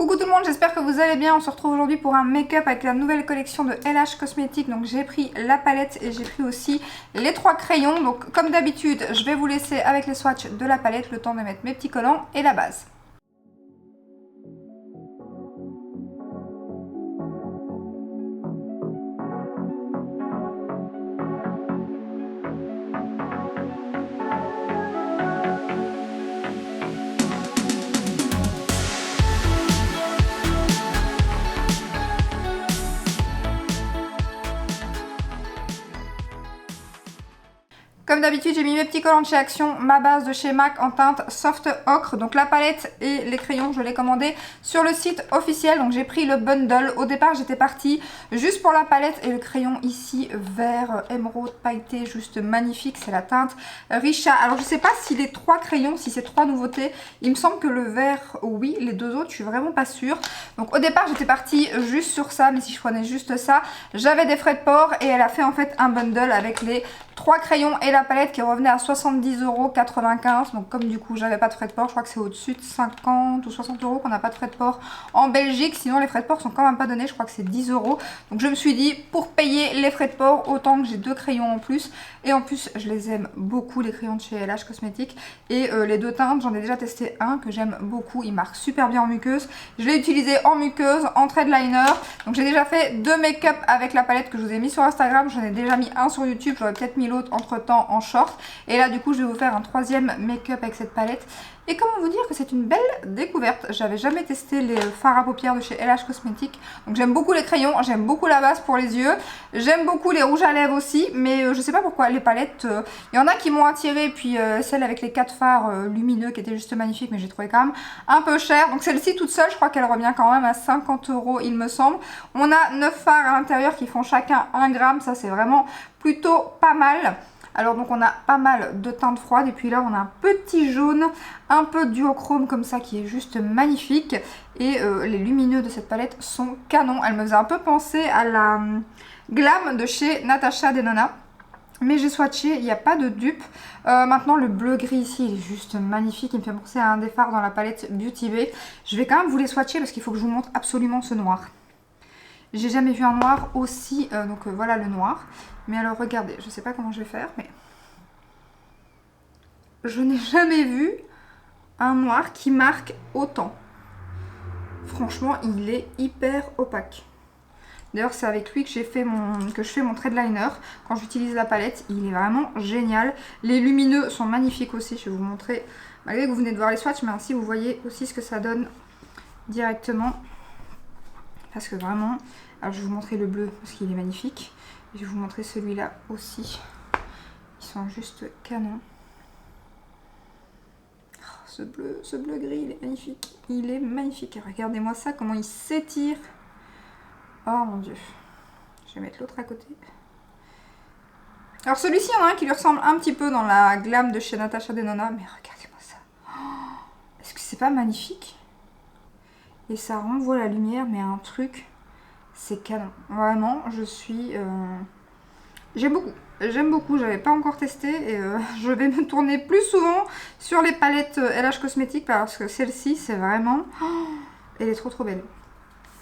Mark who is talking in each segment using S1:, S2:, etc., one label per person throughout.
S1: Coucou tout le monde, j'espère que vous allez bien. On se retrouve aujourd'hui pour un make-up avec la nouvelle collection de LH Cosmetics. Donc j'ai pris la palette et j'ai pris aussi les 3 crayons. Donc comme d'habitude, je vais vous laisser avec les swatchs de la palette le temps de mettre mes petits collants et la base. Comme d'habitude, j'ai mis mes petits collants de chez Action, ma base de chez MAC en teinte Soft Ocre. Donc la palette et les crayons, je les ai commandés sur le site officiel. Donc j'ai pris le bundle. Au départ, j'étais partie juste pour la palette et le crayon ici, vert émeraude pailleté, juste magnifique. C'est la teinte Richa. Alors je sais pas si les 3 crayons, si c'est 3 nouveautés. Il me semble que le vert, oui. Les 2 autres, je suis vraiment pas sûre. Donc au départ, j'étais partie juste sur ça. Mais si je prenais juste ça, j'avais des frais de port. Et elle a fait en fait un bundle avec les 3 crayons et la palette qui revenait à 70,95 €. Donc comme du coup j'avais pas de frais de port, je crois que c'est au-dessus de 50 ou 60 € qu'on n'a pas de frais de port en Belgique. Sinon les frais de port sont quand même pas donnés, je crois que c'est 10 €. Donc je me suis dit pour payer les frais de port, autant que j'ai 2 crayons en plus. Et en plus je les aime beaucoup les crayons de chez LH Cosmetics. Et les 2 teintes, j'en ai déjà testé un que j'aime beaucoup, il marque super bien en muqueuse. Je l'ai utilisé en muqueuse, en trade liner. Donc j'ai déjà fait 2 make-up avec la palette que je vous ai mis sur Instagram. J'en ai déjà mis un sur YouTube, j'aurais peut-être mis l'autre entre temps en short. Et là du coup je vais vous faire un 3e make-up avec cette palette. Et comment vous dire que c'est une belle découverte. J'avais jamais testé les fards à paupières de chez LH Cosmetics. Donc j'aime beaucoup les crayons, j'aime beaucoup la base pour les yeux. J'aime beaucoup les rouges à lèvres aussi. Mais je sais pas pourquoi les palettes, il y en a qui m'ont attiré. Puis celle avec les 4 fards lumineux qui était juste magnifique. Mais j'ai trouvé quand même un peu cher. Donc celle-ci toute seule, je crois qu'elle revient quand même à 50 € il me semble. On a 9 fards à l'intérieur qui font chacun 1 gramme. Ça c'est vraiment plutôt pas mal. Alors donc on a pas mal de teintes froides et puis là on a un petit jaune, un peu duochrome comme ça qui est juste magnifique. Et les lumineux de cette palette sont canons. Elle me faisait un peu penser à la Glam de chez Natasha Denona. Mais j'ai swatché, il n'y a pas de dupe. Maintenant le bleu gris ici il est juste magnifique. Il me fait penser à un des fards dans la palette Beauty Bay. Je vais quand même vous les swatcher parce qu'il faut que je vous montre absolument ce noir. J'ai jamais vu un noir aussi, donc voilà le noir. Mais alors regardez, je sais pas comment je vais faire, mais je n'ai jamais vu un noir qui marque autant. Franchement, il est hyper opaque. D'ailleurs, c'est avec lui que je fais mon trade liner. Quand j'utilise la palette, il est vraiment génial. Les lumineux sont magnifiques aussi. Je vais vous montrer, malgré que vous venez de voir les swatchs, mais ainsi vous voyez aussi ce que ça donne directement. Parce que vraiment, alors je vais vous montrer le bleu parce qu'il est magnifique. Je vais vous montrer celui-là aussi. Ils sont juste canons. Oh, ce bleu gris, il est magnifique. Il est magnifique. Regardez-moi ça, comment il s'étire. Oh mon dieu. Je vais mettre l'autre à côté. Alors celui-ci, il y en a un qui lui ressemble un petit peu dans la Glam de chez Natasha Denona. Mais regardez-moi ça. Oh, est-ce que c'est pas magnifique? Et ça renvoie la lumière, mais un truc... C'est canon. Vraiment, je suis... J'aime beaucoup. J'aime beaucoup. J'avais pas encore testé. Et je vais me tourner plus souvent sur les palettes LH Cosmetics. Parce que celle-ci, c'est vraiment... Oh, elle est trop trop belle.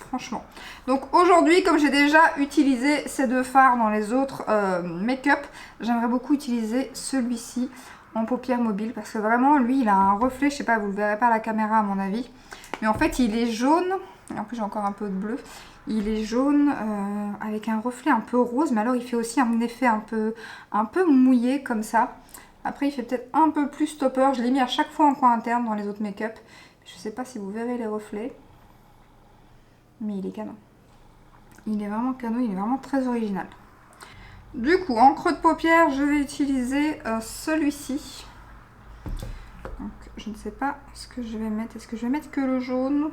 S1: Franchement. Donc aujourd'hui, comme j'ai déjà utilisé ces 2 fards dans les autres make-up, j'aimerais beaucoup utiliser celui-ci en paupières mobiles. Parce que vraiment, lui, il a un reflet. Je sais pas, vous le verrez pas à la caméra à mon avis. Mais en fait, il est jaune. Et en plus, j'ai encore un peu de bleu. Il est jaune avec un reflet un peu rose, mais alors il fait aussi un effet un peu mouillé comme ça. Après il fait peut-être un peu plus stopper, je l'ai mis à chaque fois en coin interne dans les autres make-up. Je sais pas si vous verrez les reflets, mais il est canon. Il est vraiment canon, il est vraiment très original. Du coup, en creux de paupière, je vais utiliser celui-ci. Donc je ne sais pas ce que je vais mettre, est-ce que je vais mettre que le jaune ?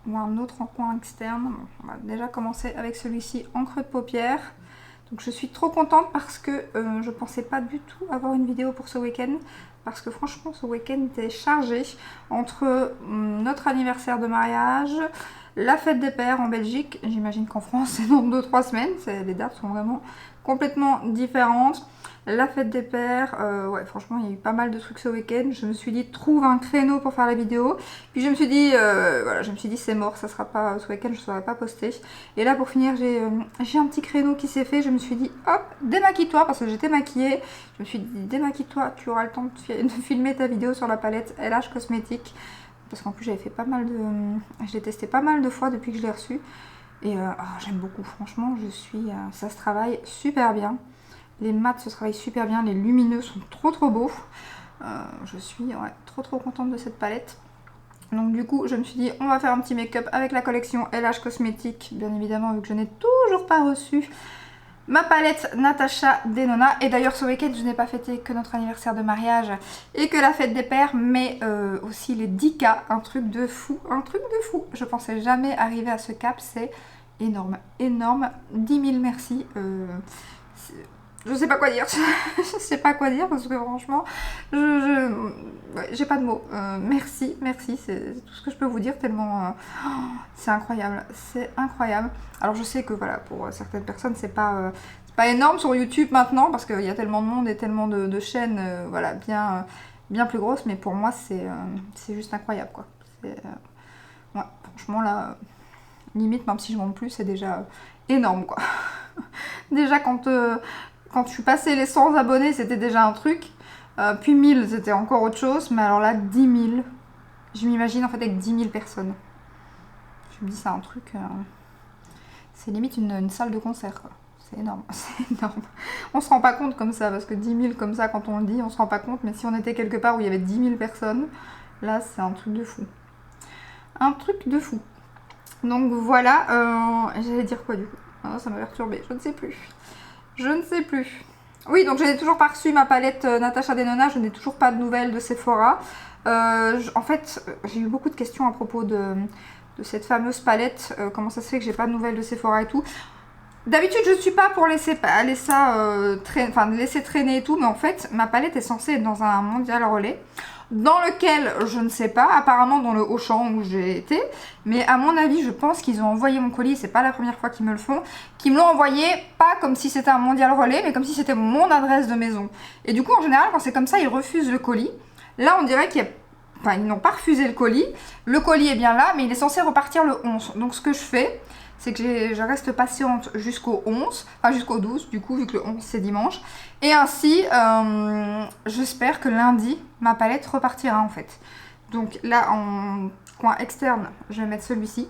S1: Ou un autre en coin externe. Bon, on va déjà commencer avec celui-ci en creux de paupière. Donc je suis trop contente parce que je pensais pas du tout avoir une vidéo pour ce week-end. Parce que franchement ce week-end était chargé entre notre anniversaire de mariage, la fête des pères en Belgique. J'imagine qu'en France c'est dans 2-3 semaines. Les dates sont vraiment complètement différentes. la fête des pères, ouais franchement il y a eu pas mal de trucs ce week-end. Je me suis dit trouve un créneau pour faire la vidéo, puis je me suis dit voilà, je me suis dit c'est mort, ça sera pas ce week-end, je ne saurais pas poster. Et là pour finir j'ai un petit créneau qui s'est fait, je me suis dit hop démaquille-toi parce que j'étais maquillée, je me suis dit démaquille-toi, tu auras le temps de filmer ta vidéo sur la palette LH Cosmétiques. Parce qu'en plus j'avais fait pas mal de... Je l'ai testé pas mal de fois depuis que je l'ai reçu. Et j'aime beaucoup, franchement, ça se travaille super bien. Les mats se travaillent super bien, les lumineux sont trop beaux. Je suis ouais, trop contente de cette palette. Donc du coup, je me suis dit, on va faire un petit make-up avec la collection LH Cosmétiques. Bien évidemment, vu que je n'ai toujours pas reçu ma palette Natasha Denona. Et d'ailleurs ce week-end je n'ai pas fêté que notre anniversaire de mariage et que la fête des pères, mais aussi les 10K, un truc de fou, je pensais jamais arriver à ce cap, c'est énorme, 10 000 merci. Je sais pas quoi dire, je sais pas quoi dire parce que franchement, j'ai pas de mots. Merci, c'est tout ce que je peux vous dire tellement c'est incroyable, Alors je sais que voilà, pour certaines personnes c'est pas énorme sur YouTube maintenant parce qu'il y a tellement de monde et tellement de chaînes, voilà, bien plus grosses, mais pour moi c'est juste incroyable quoi. Ouais, franchement là, limite même si je monte plus, c'est déjà énorme quoi. Déjà quand je suis passée les 100 abonnés, c'était déjà un truc. Puis 1000, c'était encore autre chose. Mais alors là, 10 000. Je m'imagine en fait avec 10 000 personnes. Je me dis, c'est un truc... c'est limite une salle de concert, quoi. C'est énorme, c'est énorme. On se rend pas compte comme ça, parce que 10 000 comme ça, quand on le dit, on se rend pas compte. Mais si on était quelque part où il y avait 10 000 personnes, là, c'est un truc de fou. Un truc de fou. Donc voilà, j'allais dire quoi du coup? Ça m'a perturbée, je ne sais plus. Oui, donc je n'ai toujours pas reçu ma palette Natasha Denona, je n'ai toujours pas de nouvelles de Sephora. En fait, j'ai eu beaucoup de questions à propos de cette fameuse palette. Comment ça se fait que j'ai pas de nouvelles de Sephora et tout. D'habitude, je ne suis pas pour laisser traîner et tout, mais en fait, ma palette est censée être dans un mondial relais. Dans lequel, je ne sais pas, apparemment dans le Auchan où j'ai été, mais à mon avis, je pense qu'ils ont envoyé mon colis, c'est pas la première fois qu'ils me le font, qu'ils me l'ont envoyé, pas comme si c'était un mondial relais, mais comme si c'était mon adresse de maison. Et du coup, en général, quand c'est comme ça, ils refusent le colis. Là, on dirait qu'ils n'ont pas refusé le colis est bien là, mais il est censé repartir le 11. Donc ce que je fais, c'est que je reste patiente jusqu'au 11, enfin jusqu'au 12 du coup, vu que le 11 c'est dimanche. Et ainsi, j'espère que lundi, ma palette repartira en fait. Donc là, en coin externe, je vais mettre celui-ci.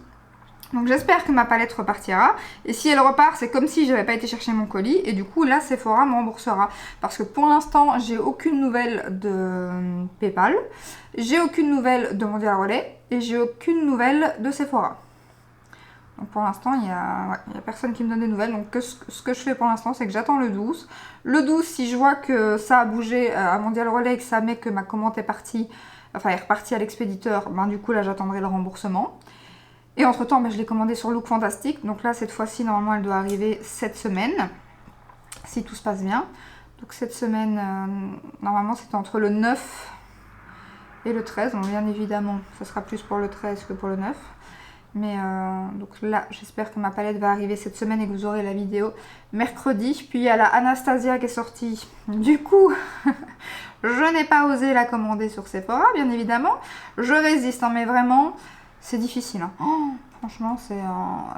S1: Donc j'espère que ma palette repartira. Et si elle repart, c'est comme si je n'avais pas été chercher mon colis. Et du coup, là, Sephora me remboursera. Parce que pour l'instant, j'ai aucune nouvelle de PayPal. J'ai aucune nouvelle de Mondial Relais. Et j'ai aucune nouvelle de Sephora. Donc pour l'instant, il y a personne qui me donne des nouvelles. Donc ce que je fais pour l'instant, c'est que j'attends le 12. Le 12, si je vois que ça a bougé à Mondial Relais et que ça met que ma commande est partie, enfin est repartie à l'expéditeur, ben du coup là j'attendrai le remboursement. Et entre temps, ben, je l'ai commandé sur Look Fantastic. Donc là, cette fois-ci, normalement, elle doit arriver cette semaine. Si tout se passe bien. Donc cette semaine, normalement, c'est entre le 9 et le 13. Donc bien évidemment, ça sera plus pour le 13 que pour le 9. Mais donc là, j'espère que ma palette va arriver cette semaine et que vous aurez la vidéo mercredi. Puis il y a la Anastasia qui est sortie. Du coup, je n'ai pas osé la commander sur Sephora, bien évidemment. Je résiste, hein, mais vraiment, c'est difficile. Hein. Oh, franchement,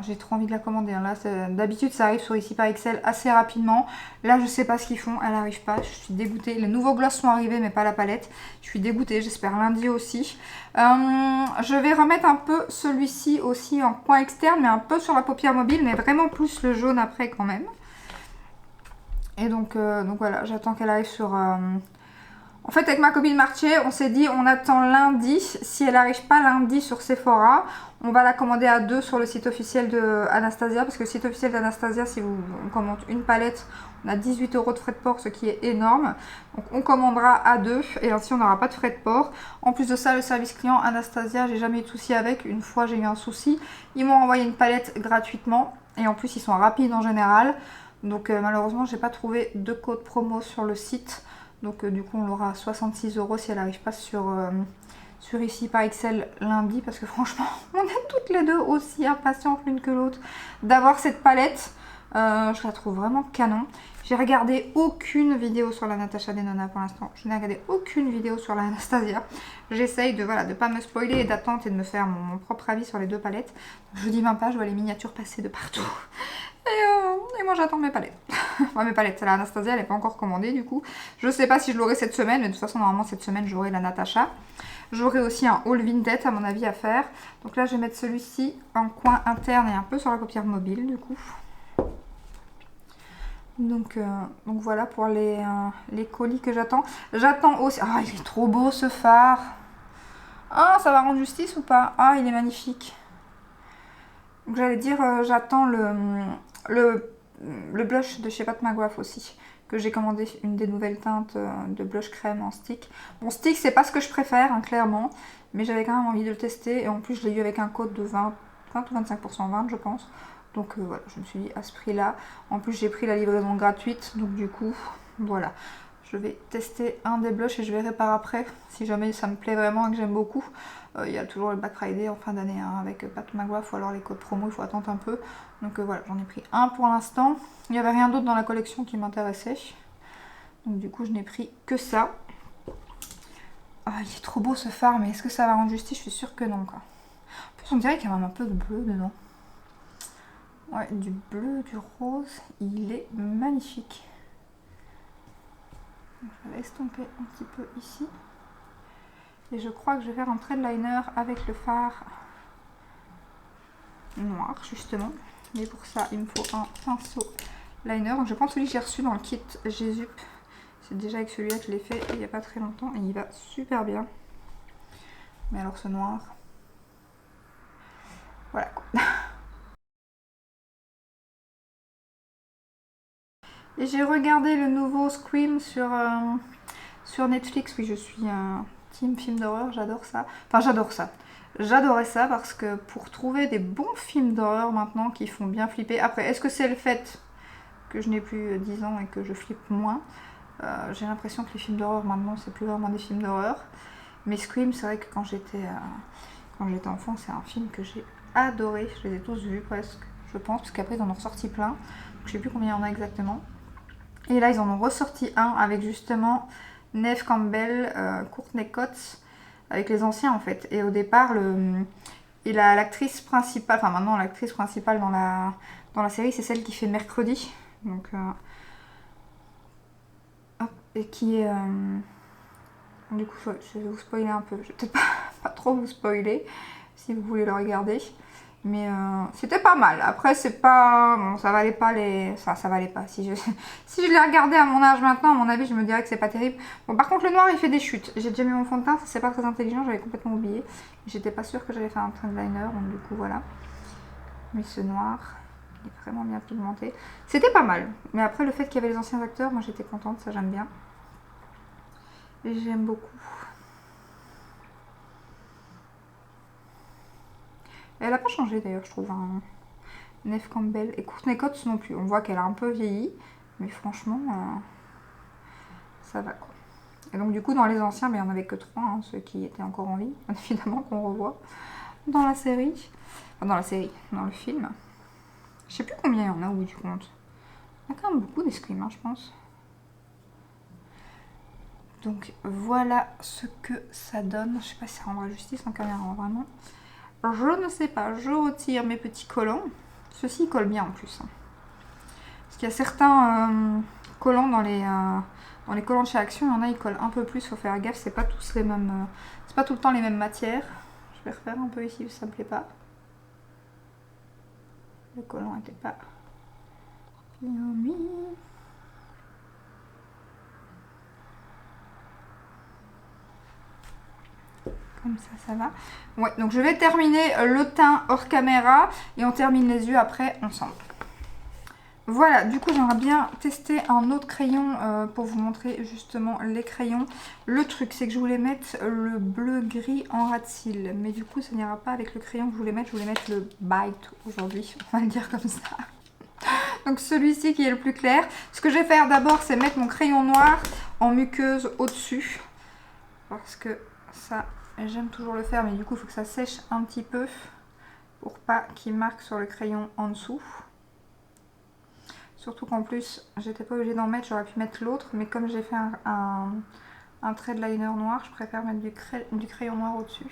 S1: j'ai trop envie de la commander. Hein. Là, d'habitude, ça arrive sur Ici par Excel assez rapidement. Là, je sais pas ce qu'ils font. Elle n'arrive pas. Je suis dégoûtée. Les nouveaux glosses sont arrivés, mais pas la palette. Je suis dégoûtée. J'espère lundi aussi. Je vais remettre un peu celui-ci aussi en coin externe, mais un peu sur la paupière mobile, mais vraiment plus le jaune après quand même. Et donc voilà, j'attends qu'elle arrive sur... En fait, avec ma copine Marché, on s'est dit on attend lundi. Si elle n'arrive pas lundi sur Sephora, on va la commander à 2 sur le site officiel de Anastasia. Parce que le site officiel d'Anastasia, si on commande une palette, on a 18 € de frais de port, ce qui est énorme. Donc on commandera à 2 et ainsi on n'aura pas de frais de port. En plus de ça, le service client Anastasia, j'ai jamais eu de souci avec. Une fois j'ai eu un souci, ils m'ont envoyé une palette gratuitement. Et en plus ils sont rapides en général. Donc malheureusement, j'ai pas trouvé de code promo sur le site. Donc du coup on l'aura à 66 € si elle n'arrive pas sur Ici par Excel lundi. Parce que franchement on est toutes les deux aussi impatientes l'une que l'autre d'avoir cette palette. Je la trouve vraiment canon. J'ai regardé aucune vidéo sur la Natasha Denona pour l'instant. Je n'ai regardé aucune vidéo sur la Anastasia. J'essaye de voilà, de pas me spoiler et d'attendre et de me faire mon propre avis sur les deux palettes. Je vous dis même pas, je vois les miniatures passer de partout. Et moi j'attends mes palettes. Enfin, mes palettes, la Anastasia elle n'est pas encore commandée du coup. Je sais pas si je l'aurai cette semaine, mais de toute façon normalement cette semaine j'aurai la Natasha. J'aurai aussi un haul vintage à mon avis à faire. Donc là je vais mettre celui-ci en coin interne et un peu sur la paupière mobile du coup. Donc voilà pour les colis que j'attends. J'attends aussi... Ah, il est trop beau ce phare. Ah, ça va rendre justice ou pas? Ah, il est magnifique. Donc j'allais dire, j'attends le blush de chez Pat McGrath aussi. Que j'ai commandé une des nouvelles teintes de blush crème en stick. Bon, stick, c'est pas ce que je préfère, hein, clairement. Mais j'avais quand même envie de le tester. Et en plus, je l'ai eu avec un code de 20 ou 25% 20, je pense. Donc voilà, je me suis dit à ce prix-là. En plus, j'ai pris la livraison gratuite. Donc du coup, voilà. Je vais tester un des blushs et je verrai par après si jamais ça me plaît vraiment et que j'aime beaucoup. Il y a toujours le Black Friday en fin d'année hein, avec Pat McGrath ou alors les codes promo, il faut attendre un peu. Donc voilà, j'en ai pris un pour l'instant. Il n'y avait rien d'autre dans la collection qui m'intéressait. Donc du coup, je n'ai pris que ça. Ah, il est trop beau ce phare, mais est-ce que ça va rendre justice? Je suis sûre que non, quoi. En plus, on dirait qu'il y a même un peu de bleu dedans. Ouais, du bleu, du rose. Il est magnifique. Je vais estomper un petit peu ici. Et je crois que je vais faire un trait de liner avec le fard noir, justement. Mais pour ça, il me faut un pinceau liner. Donc je pense que celui que j'ai reçu dans le kit Jésus. C'est déjà avec celui-là que je l'ai fait il n'y a pas très longtemps. Et il va super bien. Mais alors ce noir... Voilà quoi. Et j'ai regardé le nouveau Scream sur Netflix. Oui, je suis un team film d'horreur, j'adore ça. Enfin, j'adore ça. J'adorais ça parce que pour trouver des bons films d'horreur maintenant qui font bien flipper... Après, est-ce que c'est le fait que je n'ai plus 10 ans et que je flippe moins? J'ai l'impression que les films d'horreur maintenant, c'est plus vraiment des films d'horreur. Mais Scream, c'est vrai que quand j'étais enfant, c'est un film que j'ai adoré. Je les ai tous vus presque, je pense, parce qu'après ils en ont ressorti plein. Je sais plus combien il y en a exactement. Et là, ils en ont ressorti un avec justement Neve Campbell, Courtney Cox, avec les anciens en fait. Et au départ, l'actrice principale, enfin maintenant l'actrice principale dans la série, c'est celle qui fait Mercredi. Donc, hop, et qui est... du coup, je vais vous spoiler un peu. Je vais peut-être pas trop vous spoiler si vous voulez le regarder. Mais c'était pas mal. Après, c'est pas... Bon, ça valait pas les... Enfin, ça valait pas. Si je l'ai regardé à mon âge maintenant, à mon avis, je me dirais que c'est pas terrible. Bon, par contre, le noir, il fait des chutes. J'ai déjà mis mon fond de teint. Ça, c'est pas très intelligent. J'avais complètement oublié. J'étais pas sûre que j'allais faire un trend liner. Donc, du coup, voilà. Mais ce noir, il est vraiment bien pigmenté. C'était pas mal. Mais après, le fait qu'il y avait les anciens acteurs, moi, j'étais contente. Ça, j'aime bien. Et j'aime beaucoup. Elle a pas changé d'ailleurs, je trouve. Hein. Neve Campbell et Courtney Cox non plus. On voit qu'elle a un peu vieilli, mais franchement, ça va quoi. Et donc du coup, dans les anciens, il n'y en avait que 3, hein, ceux qui étaient encore en vie, évidemment, qu'on revoit dans la série. Enfin, dans le film. Je sais plus combien il y en a au bout du compte. Il y a quand même beaucoup d'escrimes, hein, je pense. Donc voilà ce que ça donne. Je sais pas si ça rendra justice en caméra, vraiment. Je ne sais pas, je retire mes petits collants. Ceux-ci collent bien en plus. Parce qu'il y a certains collants dans les collants de chez Action, il y en a ils collent un peu plus, faut faire gaffe, c'est pas tous les mêmes. C'est pas tout le temps les mêmes matières. Je vais refaire un peu ici, ça me plaît pas. Le collant n'était pas bien mis. Comme ça va. Ouais, donc je vais terminer le teint hors caméra et on termine les yeux après ensemble. Voilà, du coup j'aimerais bien tester un autre crayon pour vous montrer justement les crayons. Le truc c'est que je voulais mettre le bleu gris en ras de cils, mais du coup ça n'ira pas avec le crayon que je voulais mettre le Bite aujourd'hui, on va le dire comme ça. Donc celui-ci qui est le plus clair. Ce que je vais faire d'abord c'est mettre mon crayon noir en muqueuse au-dessus, parce que ça j'aime toujours le faire, mais du coup il faut que ça sèche un petit peu pour pas qu'il marque sur le crayon en dessous. Surtout qu'en plus, j'étais pas obligée d'en mettre, j'aurais pu mettre l'autre. Mais comme j'ai fait un trait de liner noir, je préfère mettre du crayon noir au-dessus.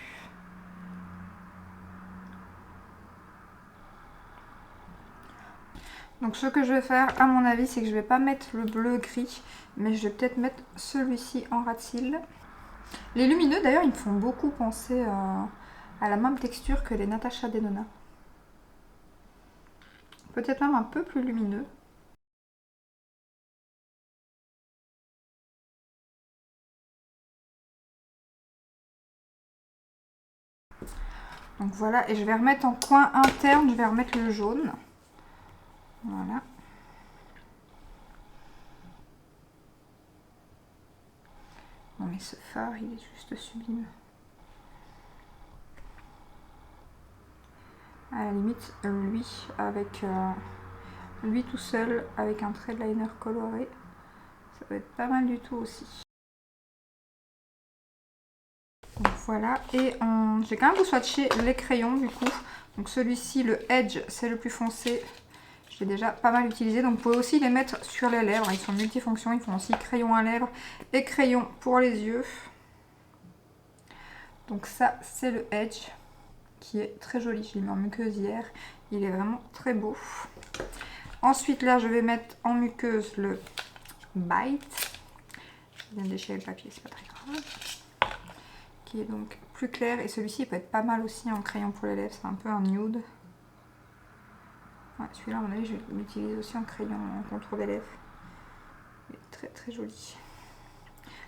S1: Donc ce que je vais faire, à mon avis, c'est que je vais pas mettre le bleu gris, mais je vais peut-être mettre celui-ci en ras de cils. Les lumineux, d'ailleurs, ils me font beaucoup penser à la même texture que les Natasha Denona. Peut-être même un peu plus lumineux. Donc voilà, et je vais remettre en coin interne, je vais remettre le jaune. Voilà. Non mais ce phare, il est juste sublime. À la limite, lui tout seul, avec un trait de liner coloré, ça va être pas mal du tout aussi. Donc voilà, et j'ai quand même vous swatcher les crayons du coup. Donc celui-ci, le Edge, c'est le plus foncé. Je l'ai déjà pas mal utilisé. Donc vous pouvez aussi les mettre sur les lèvres. Ils sont multifonctions. Ils font aussi crayon à lèvres et crayon pour les yeux. Donc ça, c'est le Edge qui est très joli. Je l'ai mis en muqueuse hier. Il est vraiment très beau. Ensuite, là, je vais mettre en muqueuse le Bite. Je viens de déchirer le papier, c'est pas très grave. Qui est donc plus clair. Et celui-ci, il peut être pas mal aussi en crayon pour les lèvres. C'est un peu un nude. Ouais, celui-là, à mon avis, je l'utilise aussi en crayon en contour des lèvres. Il est très très joli.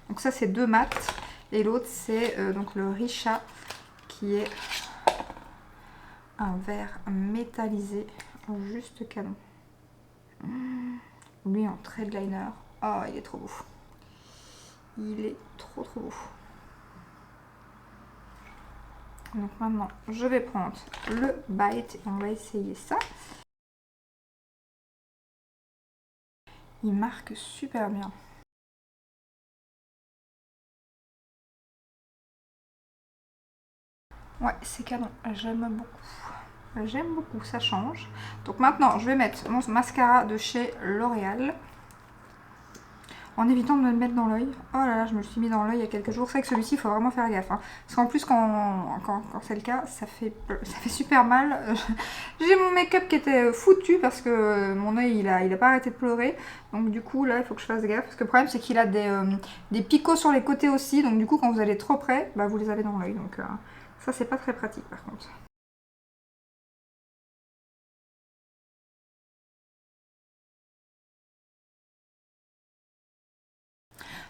S1: Donc ça, c'est deux mats. Et l'autre, c'est donc le Risha, qui est un vert métallisé, juste canon. Lui, en trait de liner. Oh, il est trop beau. Il est trop trop beau. Donc maintenant, je vais prendre le Bite et on va essayer ça. Il marque super bien. Ouais, c'est canon. J'aime beaucoup. J'aime beaucoup, ça change. Donc maintenant, je vais mettre mon mascara de chez L'Oréal. En évitant de me le mettre dans l'œil. Oh là là, je me le suis mis dans l'œil il y a quelques jours. C'est vrai que celui-ci, il faut vraiment faire gaffe. Hein. Parce qu'en plus, quand c'est le cas, ça fait super mal. J'ai mon make-up qui était foutu parce que mon œil, il a pas arrêté de pleurer. Donc du coup, là, il faut que je fasse gaffe. Parce que le problème, c'est qu'il a des picots sur les côtés aussi. Donc du coup, quand vous allez trop près, bah, vous les avez dans l'œil. Donc ça, c'est pas très pratique par contre.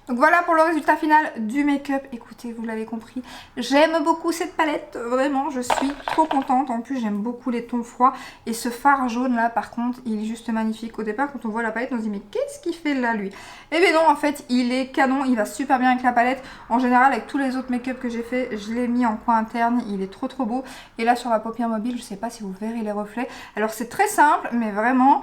S1: Donc voilà pour le résultat final du make-up. Écoutez, vous l'avez compris, j'aime beaucoup cette palette. Vraiment, je suis trop contente. En plus, j'aime beaucoup les tons froids. Et ce fard jaune là, par contre, il est juste magnifique. Au départ, quand on voit la palette, on se dit mais qu'est-ce qu'il fait là, lui? Eh bien non, en fait, il est canon. Il va super bien avec la palette. En général, avec tous les autres make-up que j'ai fait, je l'ai mis en coin interne. Il est trop trop beau. Et là, sur la paupière mobile, je sais pas si vous verrez les reflets. Alors, c'est très simple, mais vraiment...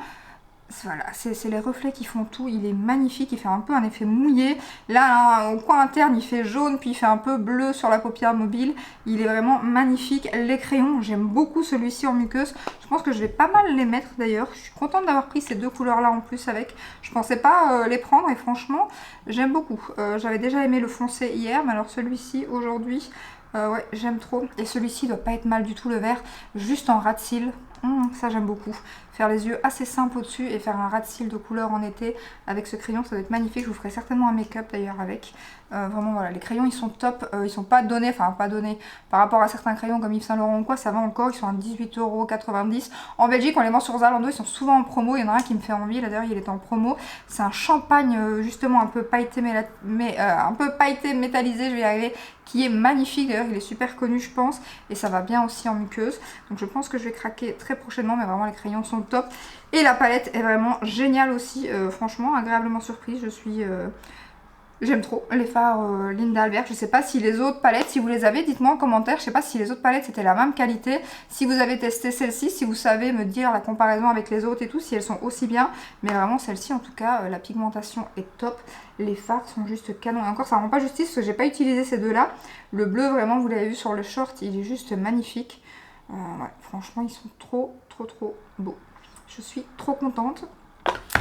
S1: Voilà, c'est les reflets qui font tout, il est magnifique, il fait un peu un effet mouillé. Là, au coin interne, il fait jaune, puis il fait un peu bleu sur la paupière mobile. Il est vraiment magnifique. Les crayons, j'aime beaucoup celui-ci en muqueuse. Je pense que je vais pas mal les mettre d'ailleurs. Je suis contente d'avoir pris ces deux couleurs-là en plus avec. Je pensais pas les prendre et franchement, j'aime beaucoup. J'avais déjà aimé le foncé hier, mais alors celui-ci, aujourd'hui... ouais, j'aime trop. Et celui-ci doit pas être mal du tout, le vert. Juste en ras de cils. Ça, j'aime beaucoup. Faire les yeux assez simples au-dessus et faire un ras de cils de couleur en été avec ce crayon, ça doit être magnifique. Je vous ferai certainement un make-up d'ailleurs avec. Vraiment, voilà, les crayons, ils sont top. Ils sont pas donnés, enfin, pas donnés par rapport à certains crayons comme Yves Saint Laurent ou quoi. Ça va encore. Ils sont à 18,90 €. En Belgique, on les vend sur Zalando. Ils sont souvent en promo. Il y en a un qui me fait envie. Là, d'ailleurs, il est en promo. C'est un champagne, justement, un peu pailleté, un peu pailleté métallisé, je vais y arriver, qui est magnifique. D'ailleurs, il est super connu, je pense. Et ça va bien aussi en muqueuse. Donc, je pense que je vais craquer très prochainement. Mais vraiment, les crayons sont top. Et la palette est vraiment géniale aussi. Franchement, agréablement surprise. J'aime trop les fards Linda Albert. Je sais pas si les autres palettes, si vous les avez, dites-moi en commentaire. Je sais pas si les autres palettes c'était la même qualité. Si vous avez testé celle-ci, si vous savez me dire la comparaison avec les autres et tout, si elles sont aussi bien. Mais vraiment celle-ci en tout cas, la pigmentation est top. Les fards sont juste canons. Et encore ça rend pas justice parce que j'ai pas utilisé ces deux-là. Le bleu vraiment, vous l'avez vu sur le short, il est juste magnifique. Ouais, franchement ils sont trop beaux. Je suis trop contente.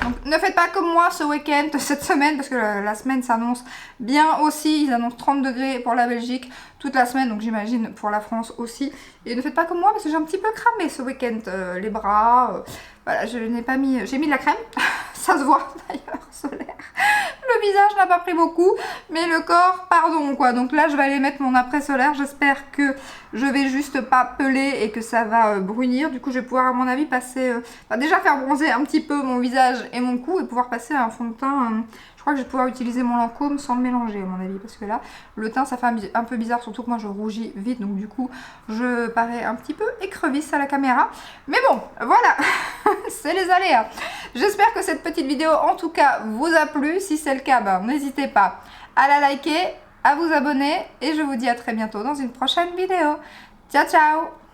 S1: Donc ne faites pas comme moi ce week-end, cette semaine, parce que la semaine s'annonce bien aussi. Ils annoncent 30 degrés pour la Belgique toute la semaine, donc j'imagine pour la France aussi. Et ne faites pas comme moi parce que j'ai un petit peu cramé ce week-end, les bras. Voilà, je n'ai pas mis, j'ai mis de la crème, ça se voit d'ailleurs, solaire. Le visage n'a pas pris beaucoup, mais le corps, pardon quoi. Donc là, je vais aller mettre mon après solaire. J'espère que je vais juste pas peler et que ça va brunir. Du coup, je vais pouvoir, à mon avis, passer, déjà faire bronzer un petit peu mon visage et mon cou et pouvoir passer un fond de teint. Je crois que je vais pouvoir utiliser mon Lancôme sans le mélanger, à mon avis, parce que là, le teint, ça fait un peu bizarre, surtout que moi, je rougis vite. Donc du coup, je parais un petit peu écrevisse à la caméra. Mais bon, voilà, c'est les aléas. J'espère que cette petite vidéo, en tout cas, vous a plu. Si c'est le cas, ben, n'hésitez pas à la liker, à vous abonner. Et je vous dis à très bientôt dans une prochaine vidéo. Ciao, ciao!